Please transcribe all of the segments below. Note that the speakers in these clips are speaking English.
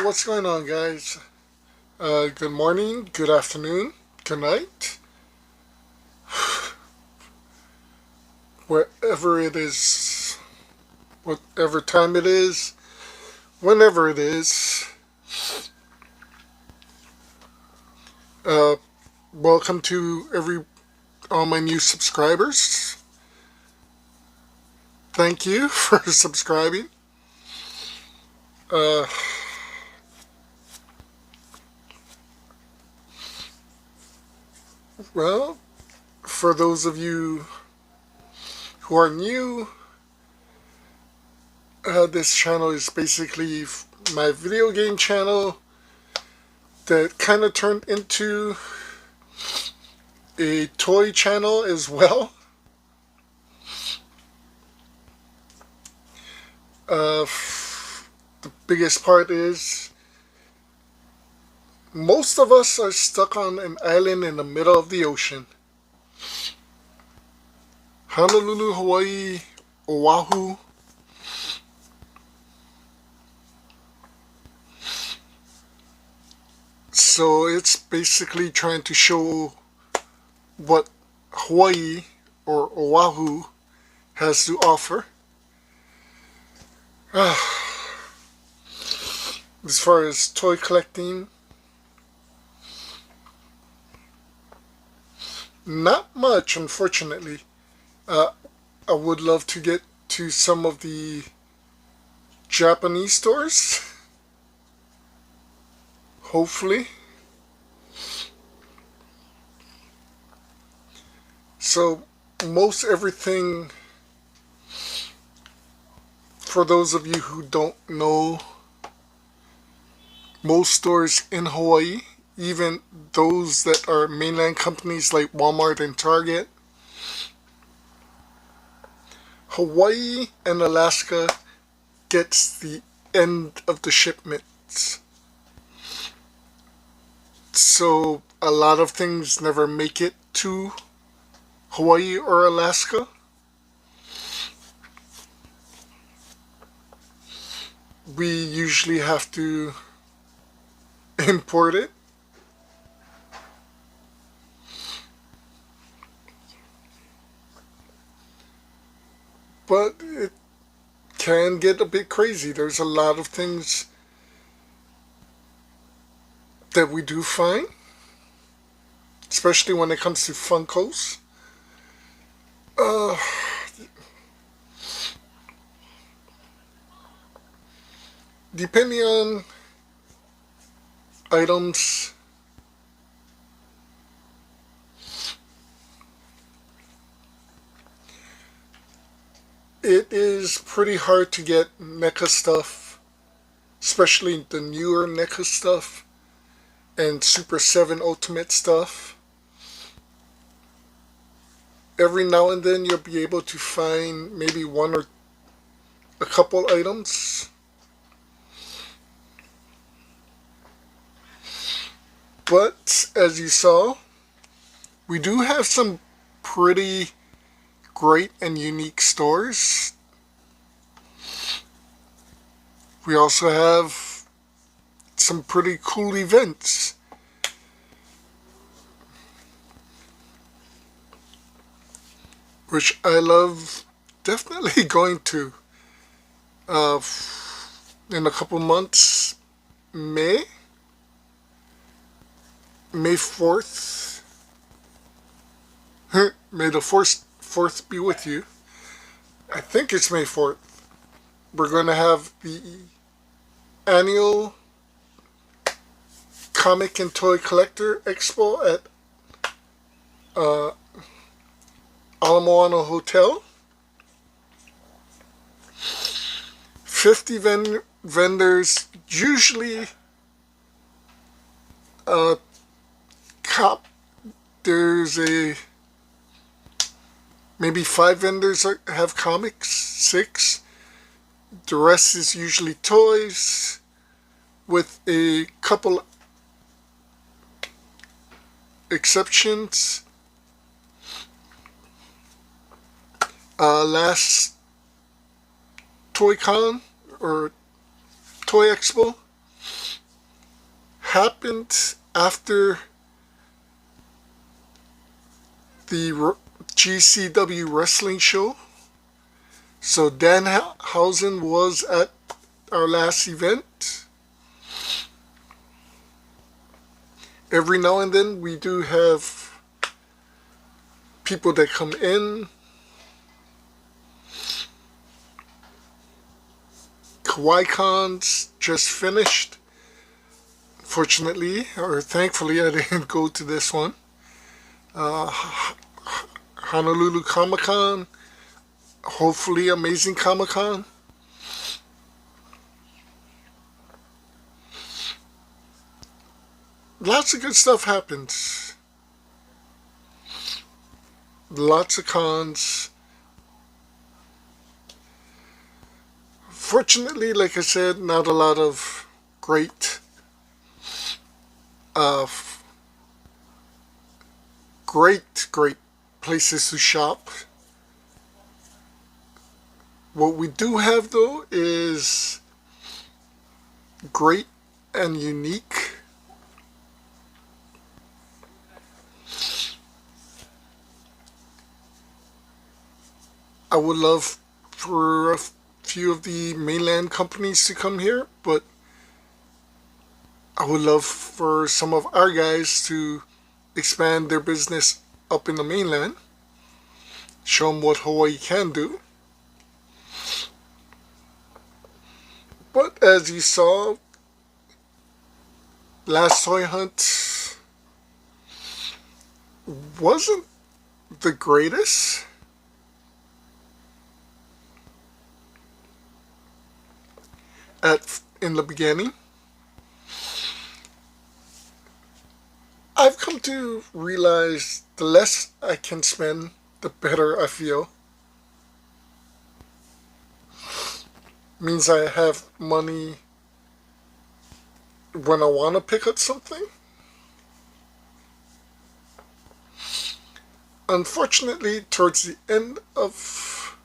what's going on, guys? Good morning, good afternoon, good night, wherever it is, whatever time it is, whenever it is. Uh, Welcome to all my new subscribers. Thank you for subscribing. Uh, well, for those of you who are new, this channel is basically my video game channel that kind of turned into a toy channel as well. The biggest part is most of us are stuck on an island in the middle of the ocean. Honolulu, Hawaii, Oahu. So it's basically trying to show what Hawaii or Oahu has to offer. As far as toy collecting, not much, unfortunately. I would love to get to some of the Japanese stores, hopefully. So most everything, for those of you who don't know, most stores in Hawaii, even those that are mainland companies like Walmart and Target, Hawaii and Alaska gets the end of the shipments. So a lot of things never make it to Hawaii or Alaska. We usually have to import it. But it can get a bit crazy. There's a lot of things that we do find, especially when it comes to funkos. Depending on items, it is pretty hard to get NECA stuff, especially the newer NECA stuff and Super 7 Ultimate stuff. Every now and then you'll be able to find maybe one or a couple items. But as you saw, we do have some pretty great and unique stores. We also have some pretty cool events. Which I love definitely going to. In a couple months, May 4th. May the 4th be with you. I think it's May 4th. We're going to have the annual Comic and Toy Collector Expo at Ala Moana Hotel. 50 vendors, usually there's maybe 5 vendors have comics, 6. The rest is usually toys, with a couple exceptions. Last Toy Con or Toy Expo, happened after the GCW wrestling show. So Danhausen was at our last event. Every now and then we do have people that come in. KawaiiCon's just finished. Fortunately, or thankfully, I didn't go to this one. Honolulu Comic Con, hopefully amazing Comic Con. Lots of good stuff happens. Lots of cons. Fortunately, like I said, not a lot of great uh, great places to shop. What we do have though is great and unique. I would love for a few of the mainland companies to come here, but I would love for some of our guys to expand their business up in the mainland, show them what Hawaii can do. But as you saw, last toy hunt wasn't the greatest. In the beginning, I've come to realize the less I can spend, the better I feel. Means I have money when I want to pick up something. Unfortunately, towards the end of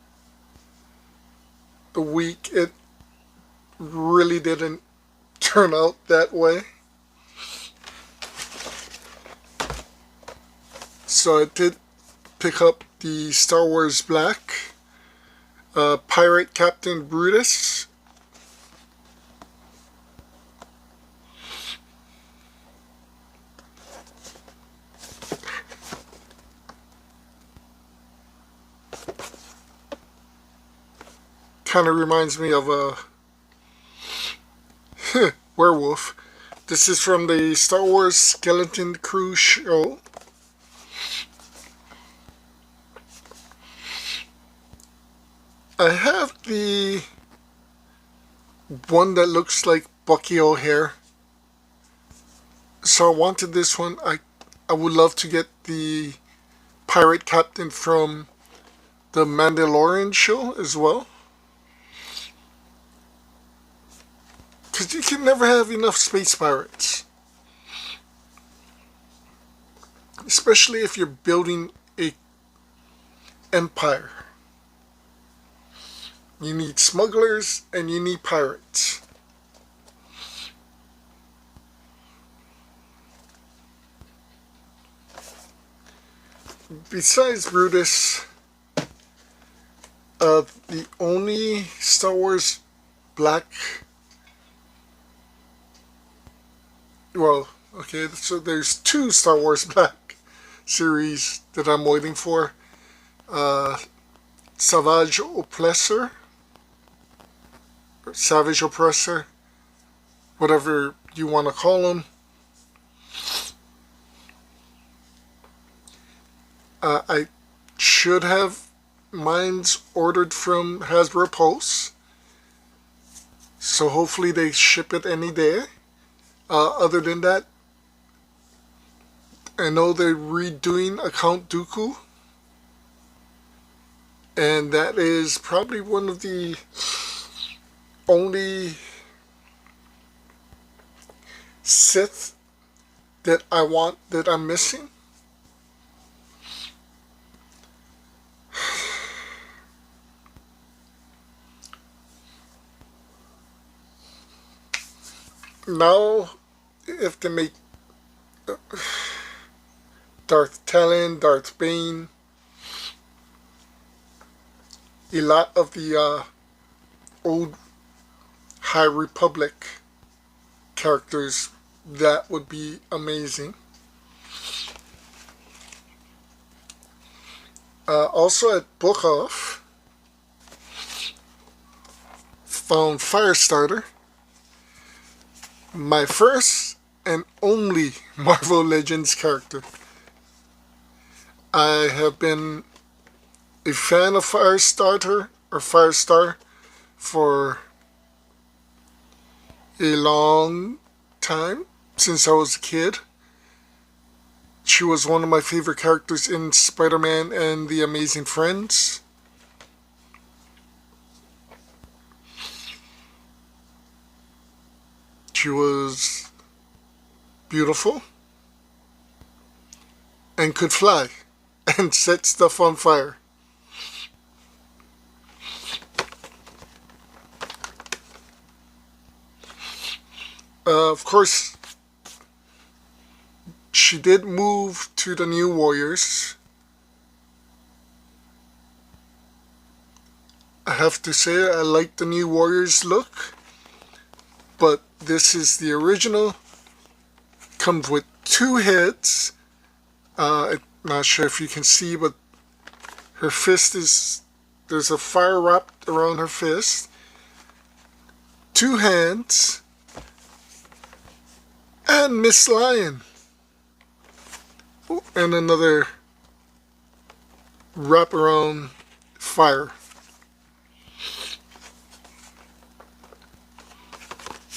the week, it really didn't turn out that way. So I did pick up the Star Wars Black Pirate Captain Brutus. Kind of reminds me of a werewolf. This is from the Star Wars Skeleton Crew show. I have the one that looks like Bucky O'Hare. So I wanted this one. I would love to get the pirate captain from the Mandalorian show as well. Because you can never have enough space pirates. Especially if you're building a empire. You need smugglers and you need pirates. Besides Brutus, the only Star Wars Black... Well, okay, so there's two Star Wars Black series that I'm waiting for. Savage Oppressor, Savage Oppressor, whatever you want to call them. I should have mine's ordered from Hasbro Pulse, so hopefully they ship it any day. Other than that, I know they're redoing Account Dooku, and that is probably one of the only Sith that I want that I'm missing. Now if they make Darth Talon, Darth Bane, a lot of the old High Republic characters, that would be amazing. Also at Book Off, found Firestarter, my first and only Marvel Legends character. I have been a fan of Firestarter or Firestar for a long time, since I was a kid. She was one of my favorite characters in Spider-Man and the Amazing Friends. She was beautiful and could fly and set stuff on fire. Of course, she did move to the New Warriors. I have to say I like the New Warriors look, but this is the original. Comes with two heads. I'm not sure if you can see, but her fist is, there's a fire wrapped around her fist. Two hands. And Miss Lion. And another wrap around fire.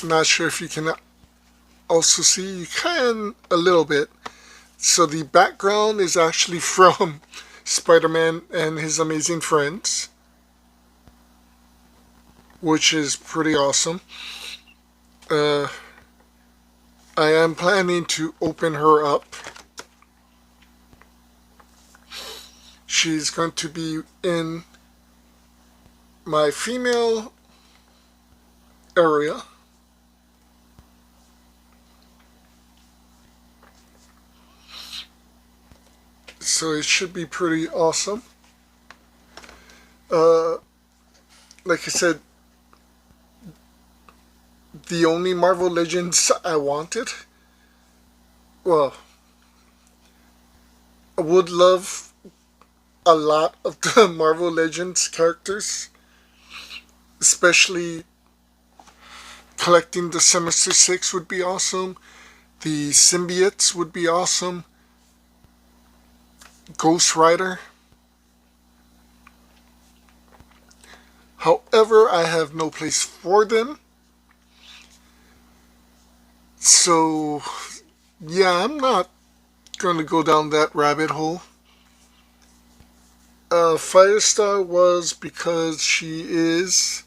Not sure if you can also see, you can a little bit. So the background is actually from Spider-Man and His Amazing Friends, which is pretty awesome. I am planning to open her up. She's going to be in my female area. So it should be pretty awesome. Like I said, the only Marvel Legends I wanted. Well, I would love a lot of the Marvel Legends characters, especially collecting the Sinister Six would be awesome. The symbiotes would be awesome. Ghost Rider. However, I have no place for them. So, yeah, I'm not going to go down that rabbit hole. Firestar was because she is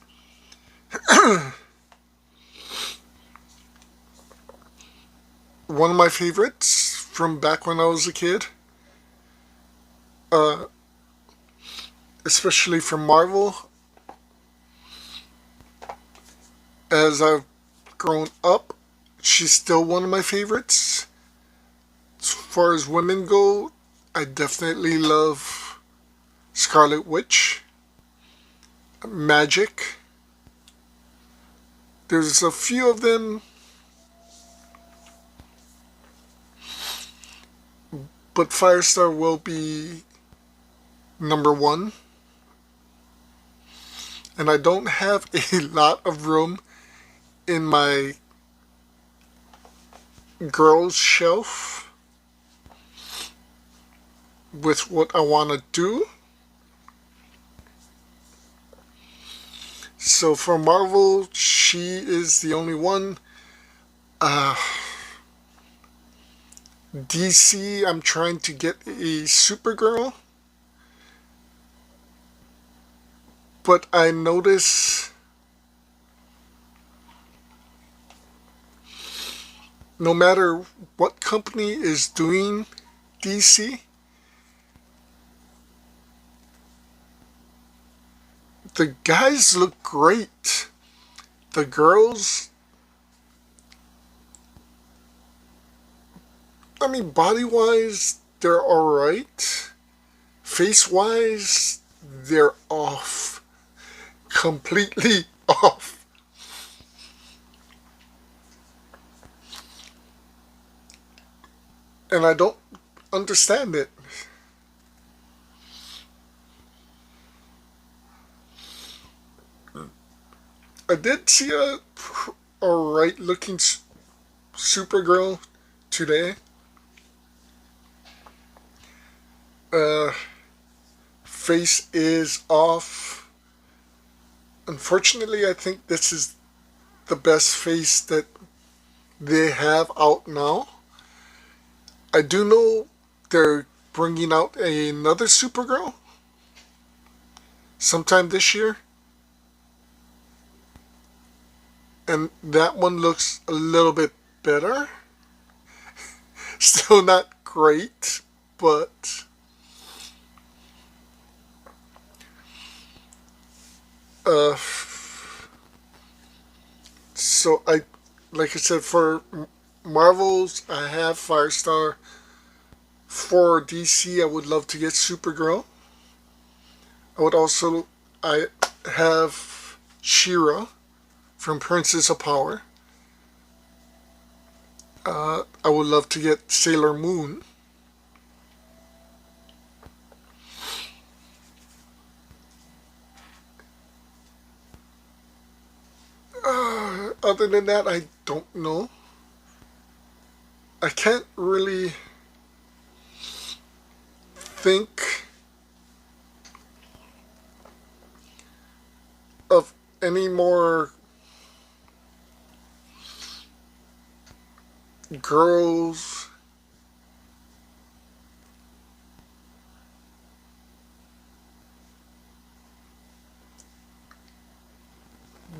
one of my favorites from back when I was a kid. Especially from Marvel. As I've grown up, she's still one of my favorites. As far as women go, I definitely love Scarlet Witch, Magic. There's a few of them, but Firestar will be number one. And I don't have a lot of room in my girls shelf with what I want to do. So for Marvel, she is the only one. DC, I'm trying to get a Supergirl. But I notice no matter what company is doing DC, the guys look great. The girls I mean, body-wise, they're alright. Face-wise, they're off. Completely off. And I don't understand it. I did see a alright looking Supergirl today. Uh, Face is off. Unfortunately, I think this is the best face that they have out now. I do know they're bringing out another Supergirl sometime this year. And that one looks a little bit better. Still not great, but uh so I like I said, for Marvels I have Firestar. For DC I would love to get Supergirl. I would also I have She-Ra from Princess of Power. I would love to get Sailor Moon. Other than that, I don't know. I can't really think of any more girls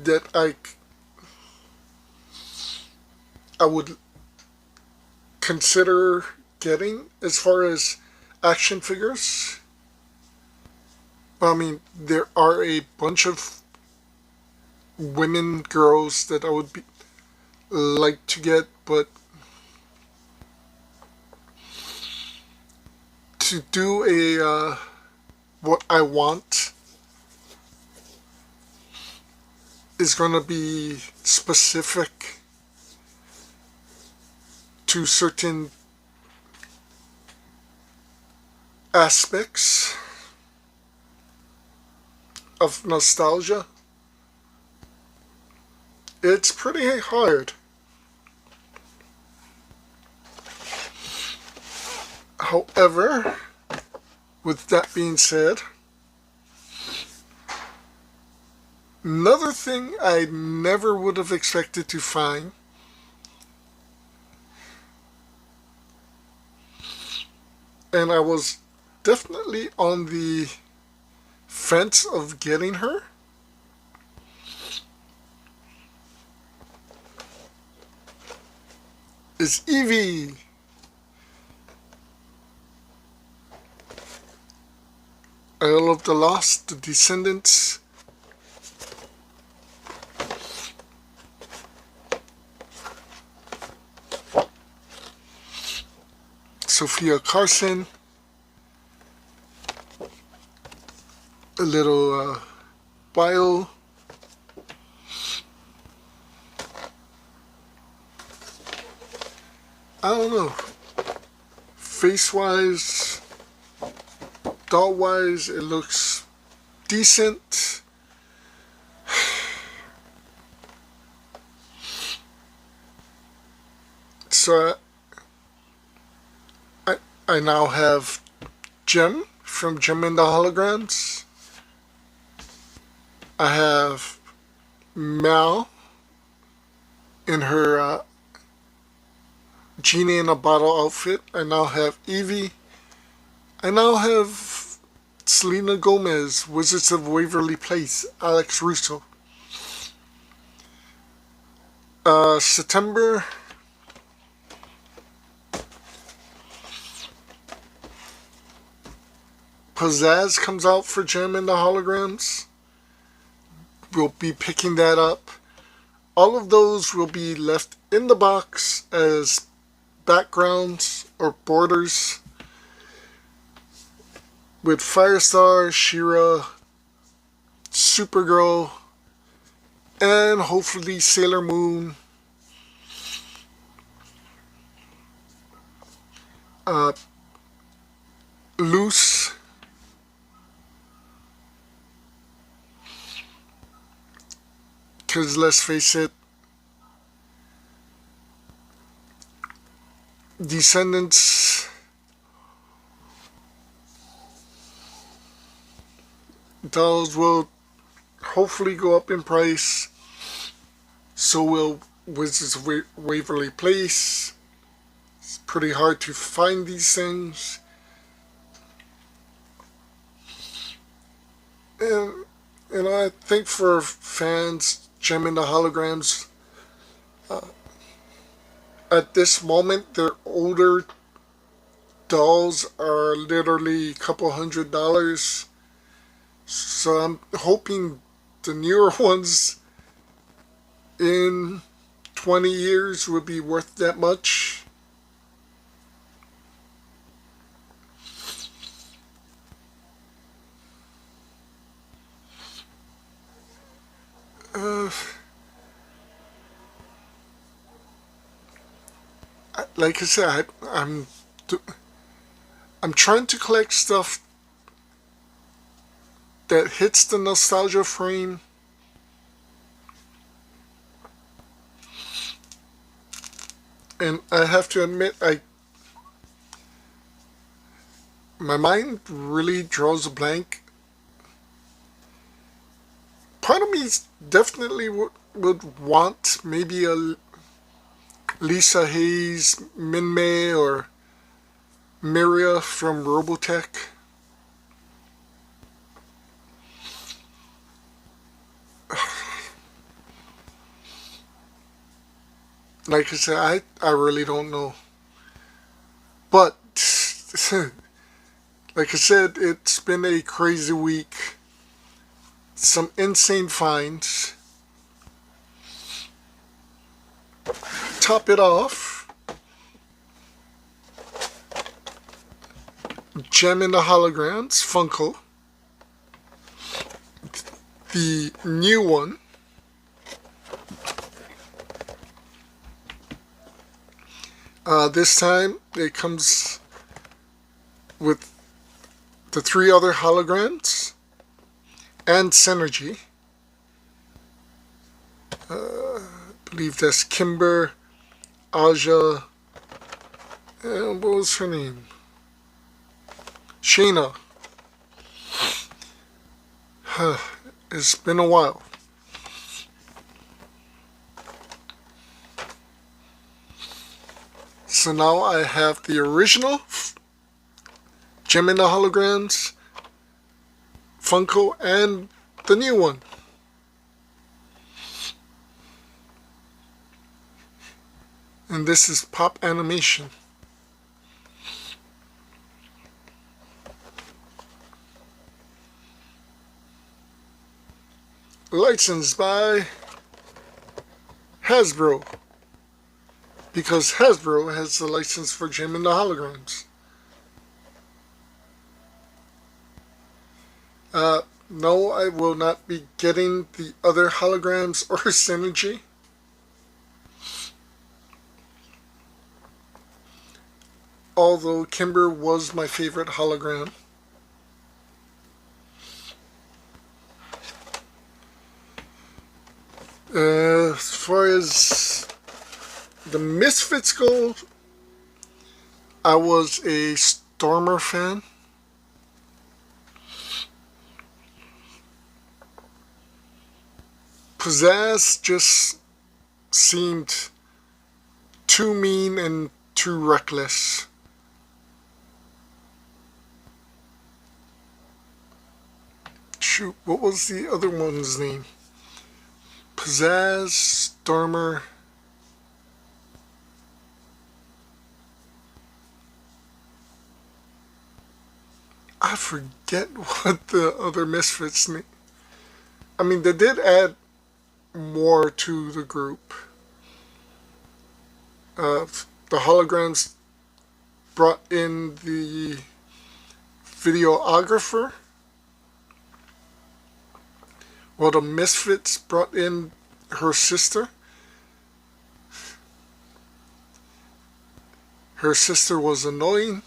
that I would consider getting as far as action figures. I mean, there are a bunch of women girls that I would like to get, but to do a what I want is going to be specific to certain aspects of nostalgia. It's pretty hard. However, with that being said, another thing I never would have expected to find and I was definitely on the fence of getting her is Evie. Isle of the Lost, The Descendants. Sophia Carson. A little bio. I don't know. Face-wise, doll-wise, it looks decent. So I now have Gem from Gem and the Holograms. I have Mal in her Genie in a Bottle outfit. I now have Evie. I now have Selena Gomez, Wizards of Waverly Place, Alex Russo. September, Pizzazz comes out for Gem and the Holograms. We'll be picking that up. All of those will be left in the box as backgrounds or borders with Firestar, She-Ra, Supergirl, and hopefully Sailor Moon, uh, loose. Because let's face it, Descendants dolls will hopefully go up in price. So will Wizards of Waverly Place. It's pretty hard to find these things. And I think for fans, Gem and the Holograms, at this moment, their older dolls are literally a couple $100. So I'm hoping the newer ones in 20 years will be worth that much. Like I said, I'm trying to collect stuff that hits the nostalgia frame. And I have to admit, my mind really draws a blank. Part of me definitely would want maybe a Lisa Hayes, Minmay, or Miria from Robotech. Like I said, I really don't know. But, like I said, it's been a crazy week. Some insane finds. Top it off, Gem in the Holograms, Funko. The new one. This time it comes with the 3 other holograms and Synergy. I believe that's Kimber, Aja, and what was her name? Shayna. It's been a while. So now I have the original Gem in the Holograms, Funko, and the new one. And this is Pop Animation. Licensed by Hasbro, because Hasbro has the license for Gem and the Holograms. No, I will not be getting the other holograms or Synergy. Although Kimber was my favorite hologram. As far as the Misfits go, I was a Stormer fan. Pizzazz just seemed too mean and too reckless. Shoot, what was the other one's name? Pizzazz, Stormer. I forget what the other Misfits name. I mean, they did add more to the group. The holograms brought in the videographer, while the Misfits brought in her sister. Her sister was annoying.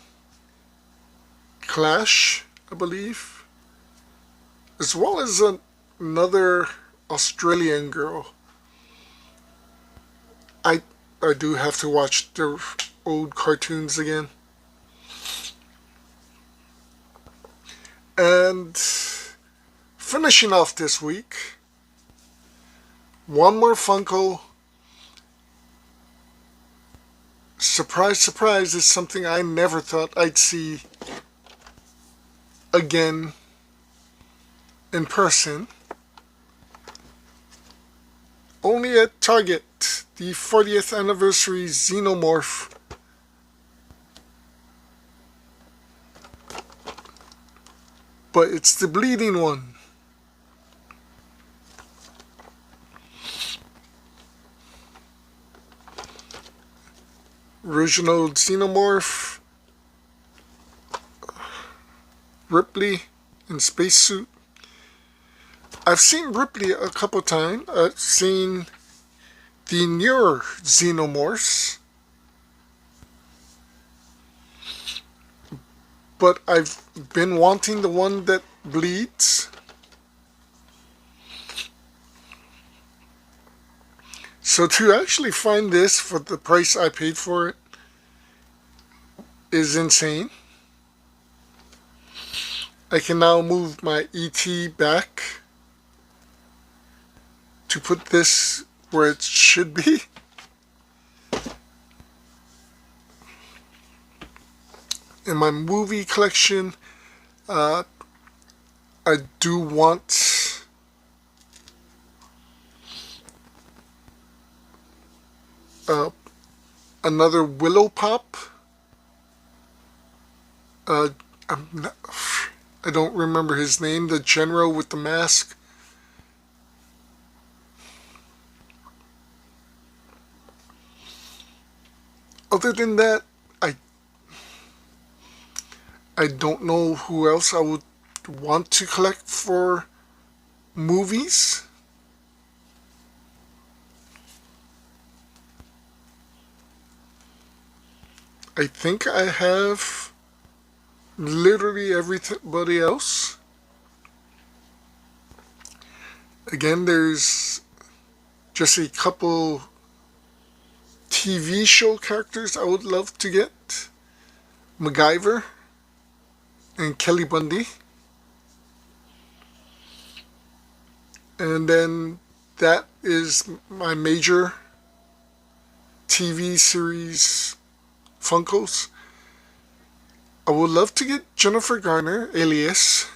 Clash, I believe, as well as another Australian girl. I I do have to watch the old cartoons again. And finishing off this week, one more Funko. Surprise, surprise, is something I never thought I'd see again in person. Only at Target, the 40th anniversary Xenomorph. But it's the bleeding one. Original Xenomorph. Ripley in spacesuit. I've seen Ripley a couple times. I've seen the newer Xenomorphs. But I've been wanting the one that bleeds. So to actually find this for the price I paid for it is insane. I can now move my ET back to put this where it should be. In my movie collection, I do want another Willow Pop. I don't remember his name, the general with the mask. Other than that, I don't know who else I would want to collect for movies. I think I have literally everybody else. Again, there's just a couple TV show characters I would love to get. MacGyver and Kelly Bundy. And then that is my major TV series Funkos. I would love to get Jennifer Garner, Alias.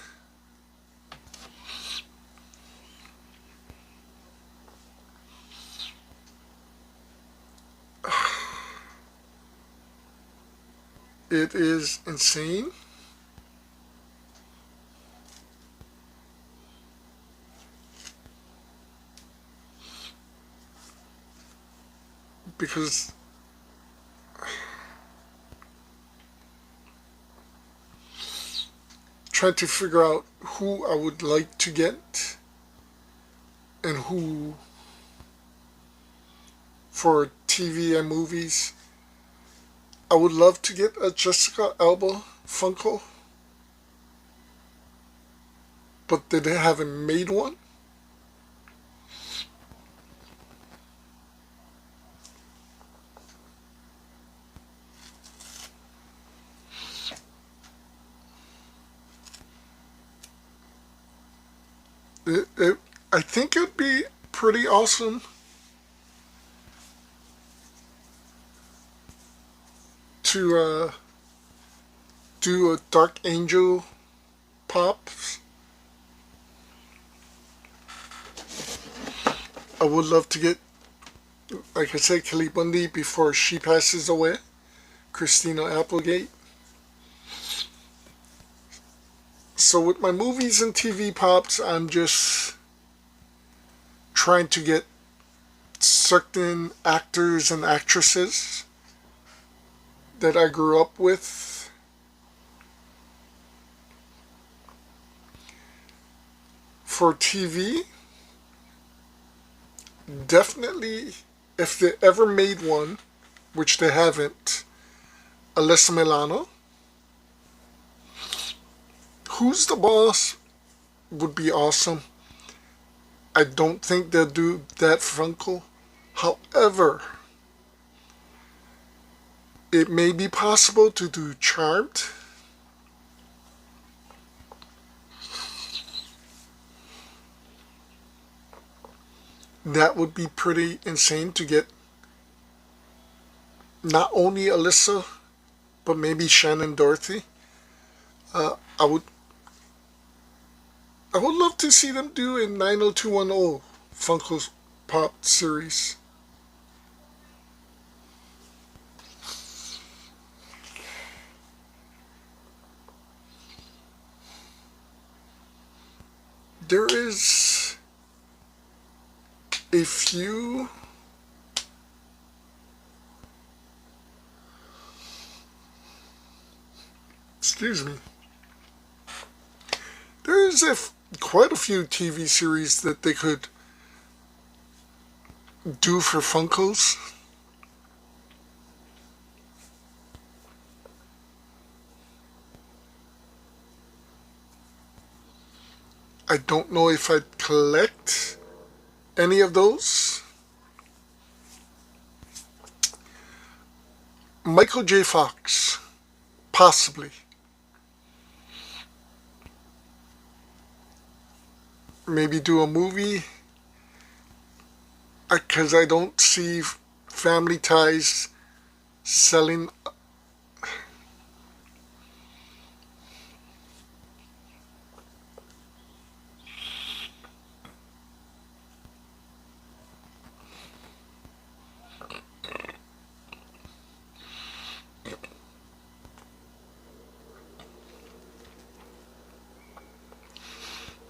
It is insane. Because trying to figure out who I would like to get and who for TV and movies. I would love to get a Jessica Alba Funko, but they haven't made one. I think it'd be pretty awesome to do a Dark Angel pop. I would love to get, like I said, Kelly Bundy before she passes away. Christina Applegate. So with my movies and TV pops, I'm just trying to get certain actors and actresses that I grew up with. For TV, definitely, if they ever made one, which they haven't, Alyssa Milano. Who's the Boss would be awesome. I don't think they'll do that Funko. However, it may be possible to do Charmed. That would be pretty insane to get not only Alyssa, but maybe Shannon Dorothy. Uh, I would I would love to see them do a 90210 Funko Pop series. There is a few excuse me. There is quite a few TV series that they could do for Funkos. I don't know if I'd collect any of those. Michael J. Fox, possibly. Maybe do a movie, because I don't see Family Ties selling.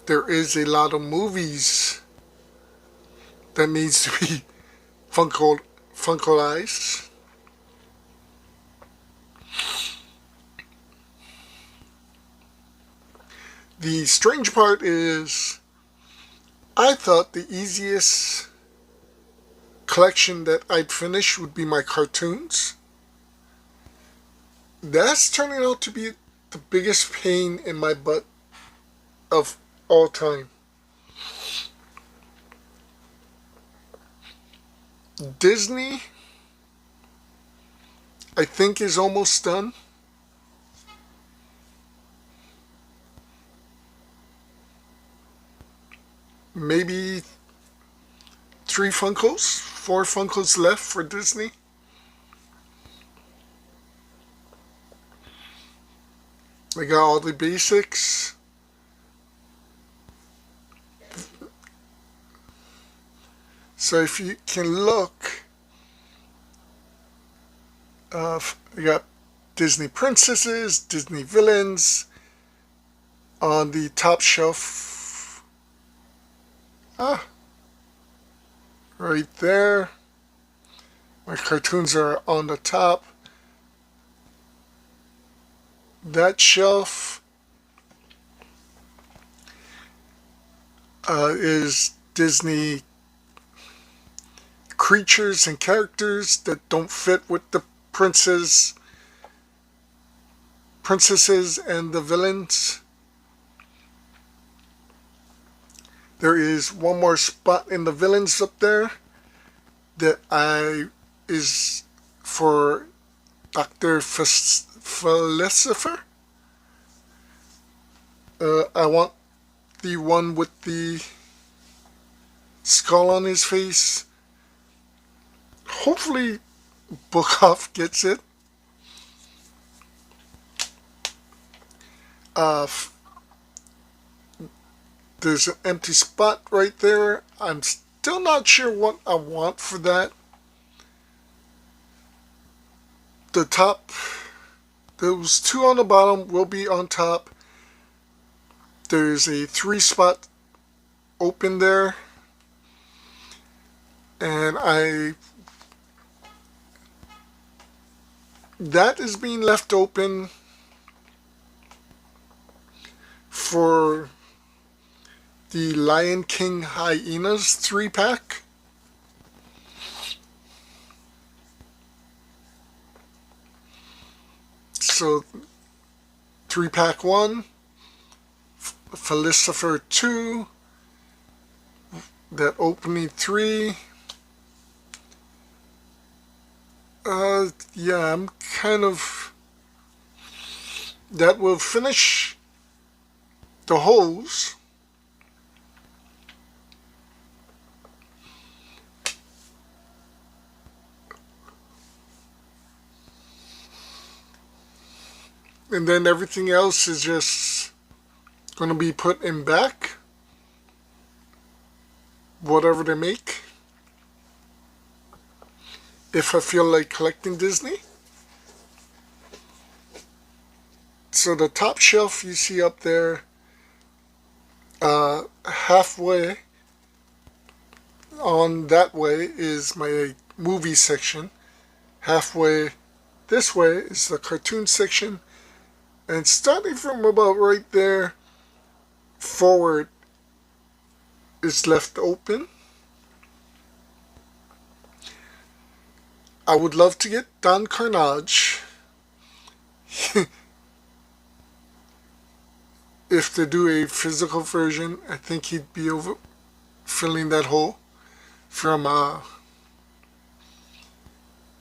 There is a lot of movies that needs to be Funkoized. The strange part is, I thought the easiest collection that I'd finish would be my cartoons. That's turning out to be the biggest pain in my butt of all time. Disney, I think, is almost done. Maybe 4 Funkos left for Disney. They got all the basics. So if you can look, you got Disney princesses, Disney villains on the top shelf. Right there. My cartoons are on the top. That shelf is Disney creatures and characters that don't fit with the princesses and the villains. There is one more spot in the villains up there that is for Dr. Philosopher. I want the one with the skull on his face. Hopefully Bookoff gets it. There's an empty spot right there. I'm still not sure what I want for that. The top, those 2 on the bottom will be on top. There's a 3 spot open there. And that is being left open for the Lion King Hyenas 3-pack. So 3-pack 1, Felicifer 2, that opening 3. Yeah, I'm kind of... That will finish the holes. And then everything else is just going to be put in back, whatever they make, if I feel like collecting Disney. So the top shelf you see up there, halfway on that way is my movie section. Halfway this way is the cartoon section. And starting from about right there forward is left open. I would love to get Don Carnage. If they do a physical version, I think he'd be over filling that hole from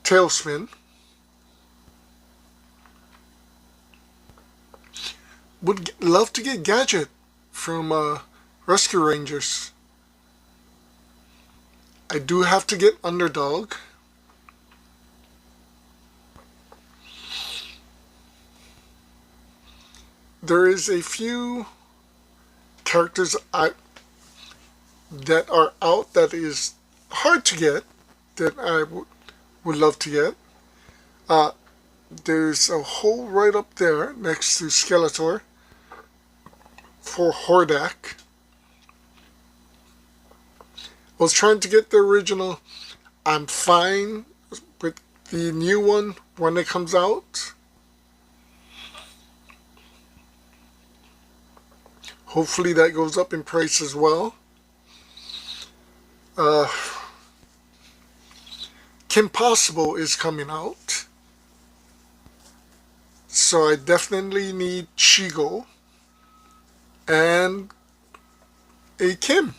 Tailspin. Would love to get Gadget from Rescue Rangers. I do have to get Underdog. There is a few characters that are out that is hard to get, that I would love to get. There's a hole right up there next to Skeletor for Hordak. I was trying to get the original. I'm fine with the new one when it comes out. Hopefully that goes up in price as well. Kim Possible is coming out. So I definitely need Shigo and a Kim.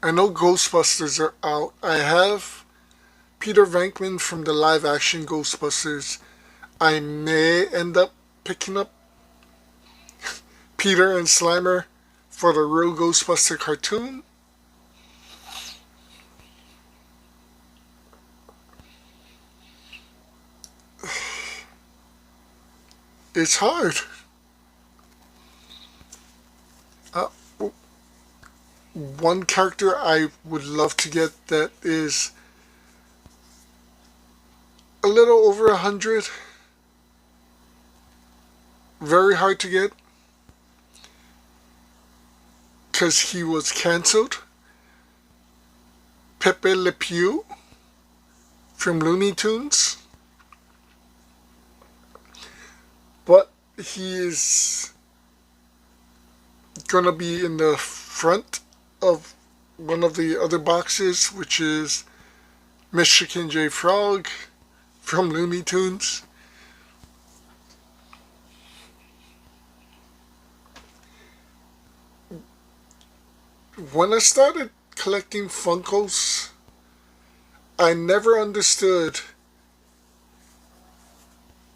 I know Ghostbusters are out. I have Peter Venkman from the live action Ghostbusters. I may end up picking up Peter and Slimer for the real Ghostbuster cartoon. It's hard. One character I would love to get that is a little over 100. Very hard to get because he was cancelled. Pepe Le Pew from Looney Tunes. But he is gonna be in the front of one of the other boxes, which is Michigan J. Frog from Looney Tunes. When I started collecting Funkos, I never understood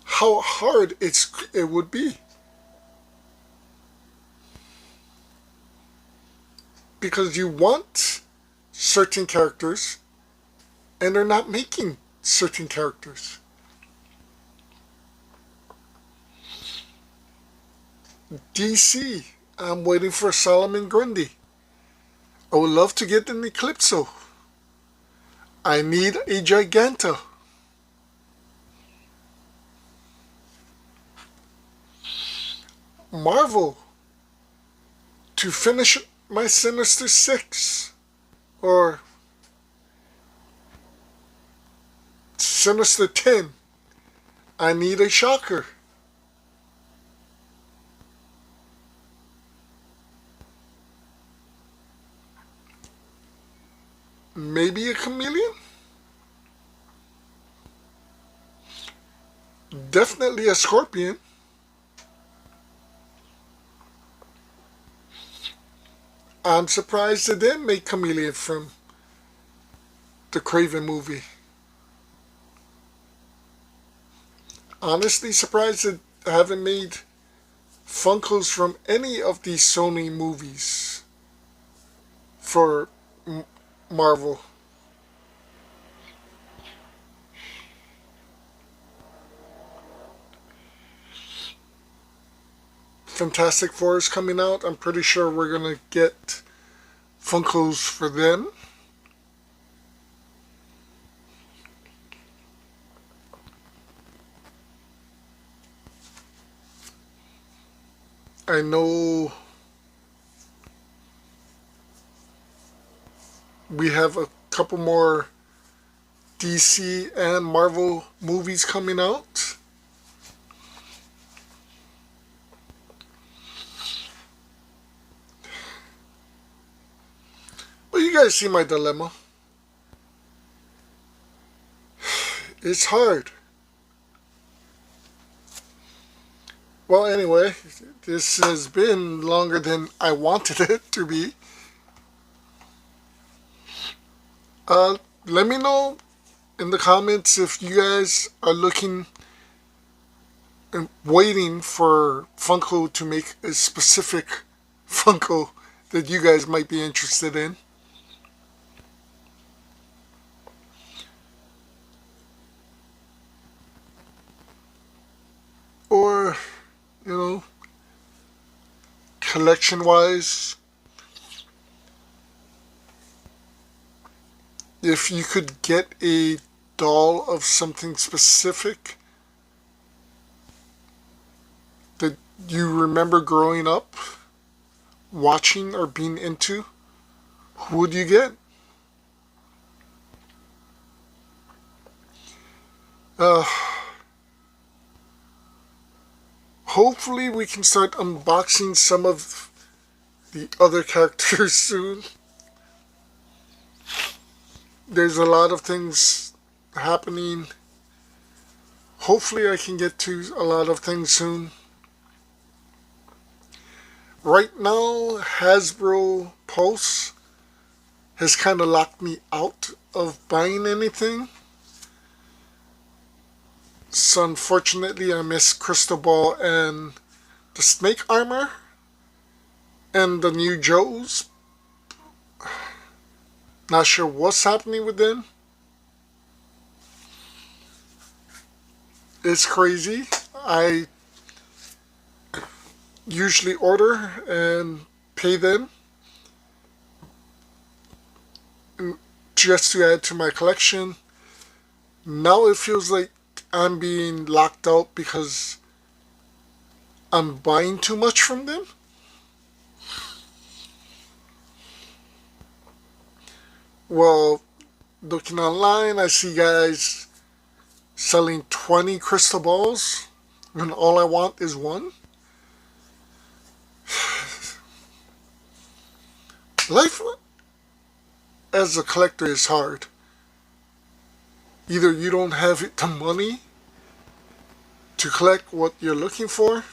how hard it would be. Because you want certain characters and they're not making certain characters. DC, I'm waiting for Solomon Grundy. I would love to get an Eclipso. I need a Giganta. Marvel to finish my Sinister Six or Sinister 10. I need a shocker. Maybe a chameleon? Definitely a scorpion. I'm surprised they didn't make chameleon from the Craven movie. Honestly surprised that I haven't made funkos from any of these Sony movies for Marvel. Fantastic Four is coming out. I'm pretty sure we're gonna get funkos for them. I know we have a couple more DC and Marvel movies coming out. Well, you guys see my dilemma. It's hard. Well, anyway, this has been longer than I wanted it to be. Let me know in the comments if you guys are looking and waiting for Funko to make a specific Funko that you guys might be interested in. Or, collection wise, if you could get a doll of something specific that you remember growing up, watching or being into, who would you get? Hopefully we can start unboxing some of the other characters soon. There's a lot of things happening. Hopefully I can get to a lot of things soon. Right now, Hasbro Pulse has kind of locked me out of buying anything. So unfortunately I missed Crystal Ball and the Snake Armor and the new Joes. Not sure what's happening with them. It's crazy. I usually order and pay them just to add to my collection. Now it feels like I'm being locked out because I'm buying too much from them. Well, looking online, I see guys selling 20 crystal balls when all I want is one. Life as a collector is hard. Either you don't have the money to collect what you're looking for,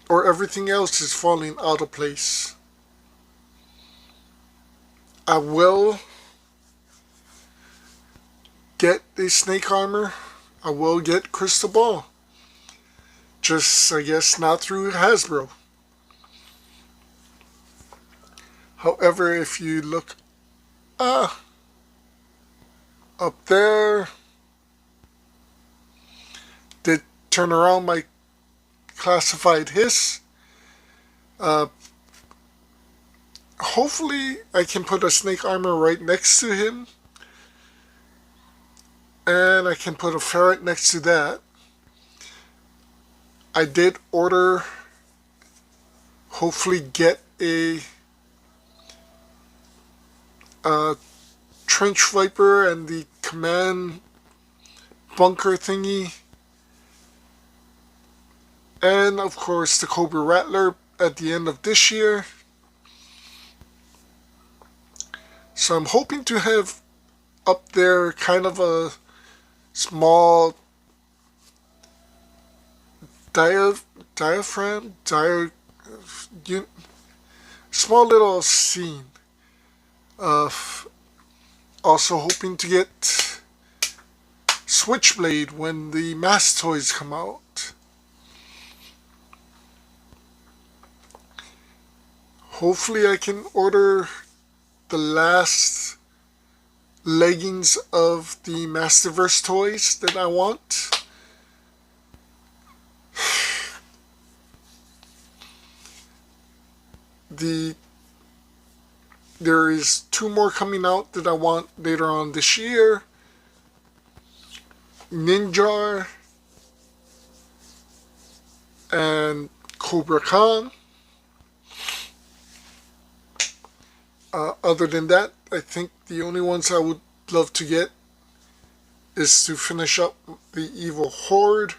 or everything else is falling out of place. I will get the Snake Armor. I will get Crystal Ball. Just, I guess, not through Hasbro. However, if you look up there, did turn around my classified hiss. Hopefully I can put a Snake Armor right next to him, and I can put a ferret next to that, I did order, hopefully get a trench viper and the command bunker thingy, and of course the Cobra Rattler at the end of this year. So I'm hoping to have up there kind of a small diaphragm, small little scene of also hoping to get Switchblade when the mass toys come out. Hopefully I can order the last leggings of the Masterverse toys that I want. There is 2 more coming out that I want later on this year. Ninja and Cobra Khan. Other than that, I think the only ones I would love to get is to finish up the Evil Horde,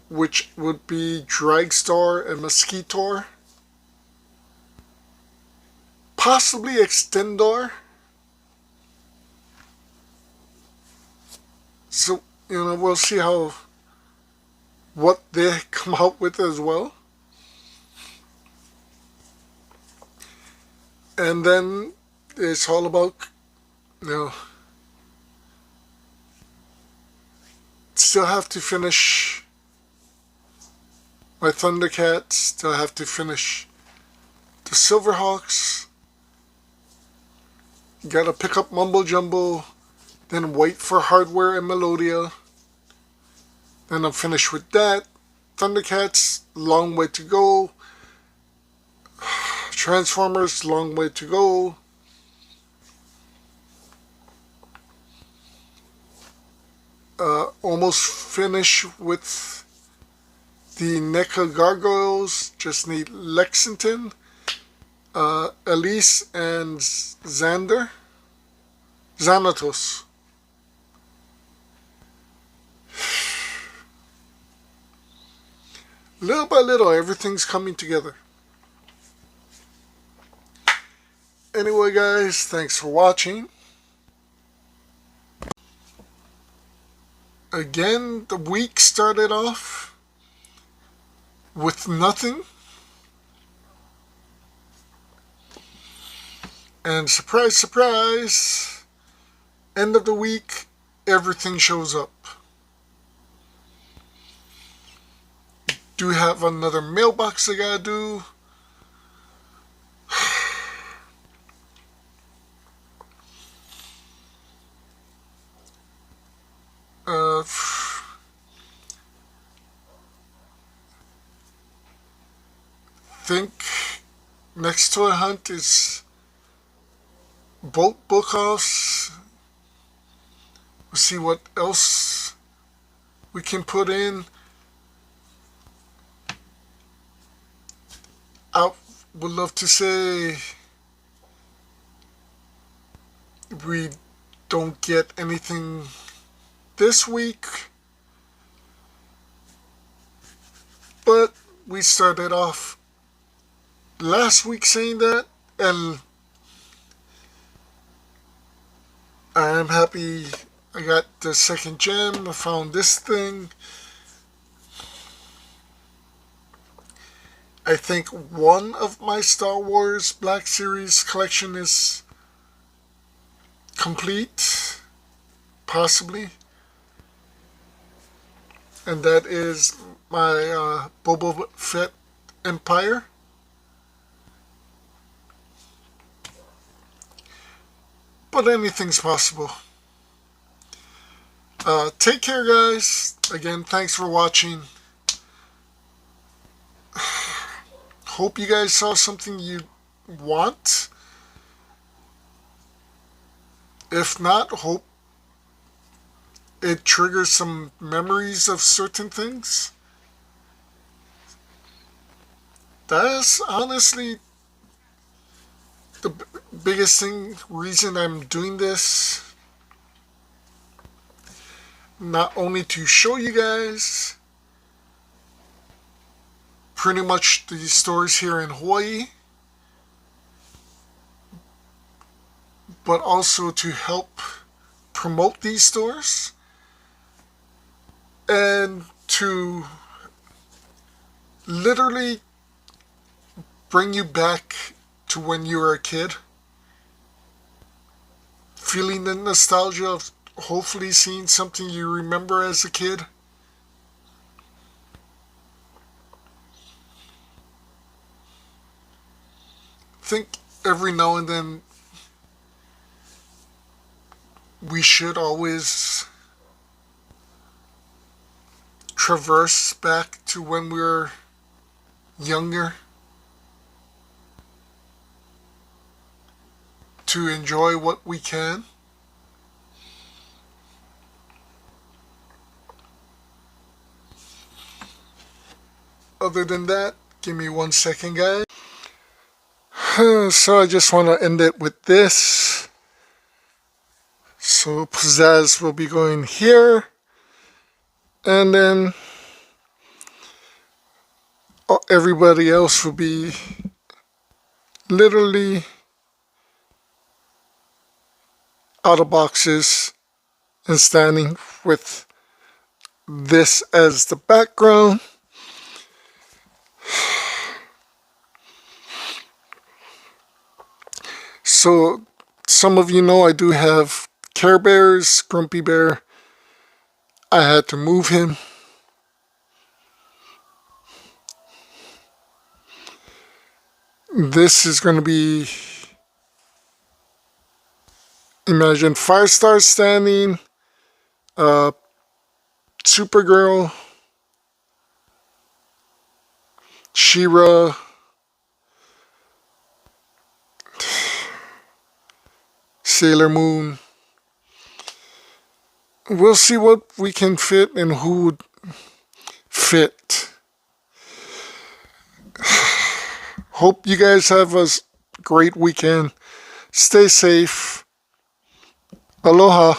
which would be Dragstar and Mosquitor. Possibly Extendor. So, we'll see what they come out with as well. And then it's all about, still have to finish my Thundercats, still have to finish the Silverhawks. Gotta pick up Mumbo Jumbo, then wait for Hardware and Melodia. Then I'm finished with that. Thundercats, long way to go. Transformers, long way to go. Almost finished with the NECA Gargoyles. Just need Lexington, Elise, and Xanatos. Little by little, everything's coming together. Anyway, guys, thanks for watching. Again, the week started off with nothing. And surprise, surprise, end of the week, everything shows up. Do have another mailbox I gotta do. Think next toy hunt is Boat Bookhouse. We'll see what else we can put in. I would love to say we don't get anything this week, but we started off last week saying that, and I'm happy I got the second gem. I found this thing. I think one of my Star Wars Black Series collection is complete, possibly, and that is my Boba Fett Empire. But anything's possible. Take care, guys. Again, thanks for watching. Hope you guys saw something you want. If not, hope it triggers some memories of certain things. That's honestly the biggest reason I'm doing this. Not only to show you guys pretty much the stores here in Hawaii, but also to help promote these stores and to literally bring you back to when you were a kid, feeling the nostalgia of hopefully seeing something you remember as a kid. I think every now and then we should always traverse back to when we were younger to enjoy what we can. Other than that, give me 1 second, guys. So I just want to end it with this. So Pizzazz will be going here, and then everybody else will be literally out of boxes and standing with this as the background. So some of you know I do have Care Bears, Grumpy Bear. I had to move him. This is going to be, imagine Firestar standing, Supergirl, She-Ra, Sailor Moon. We'll see what we can fit and who would fit. Hope you guys have a great weekend. Stay safe. Aloha.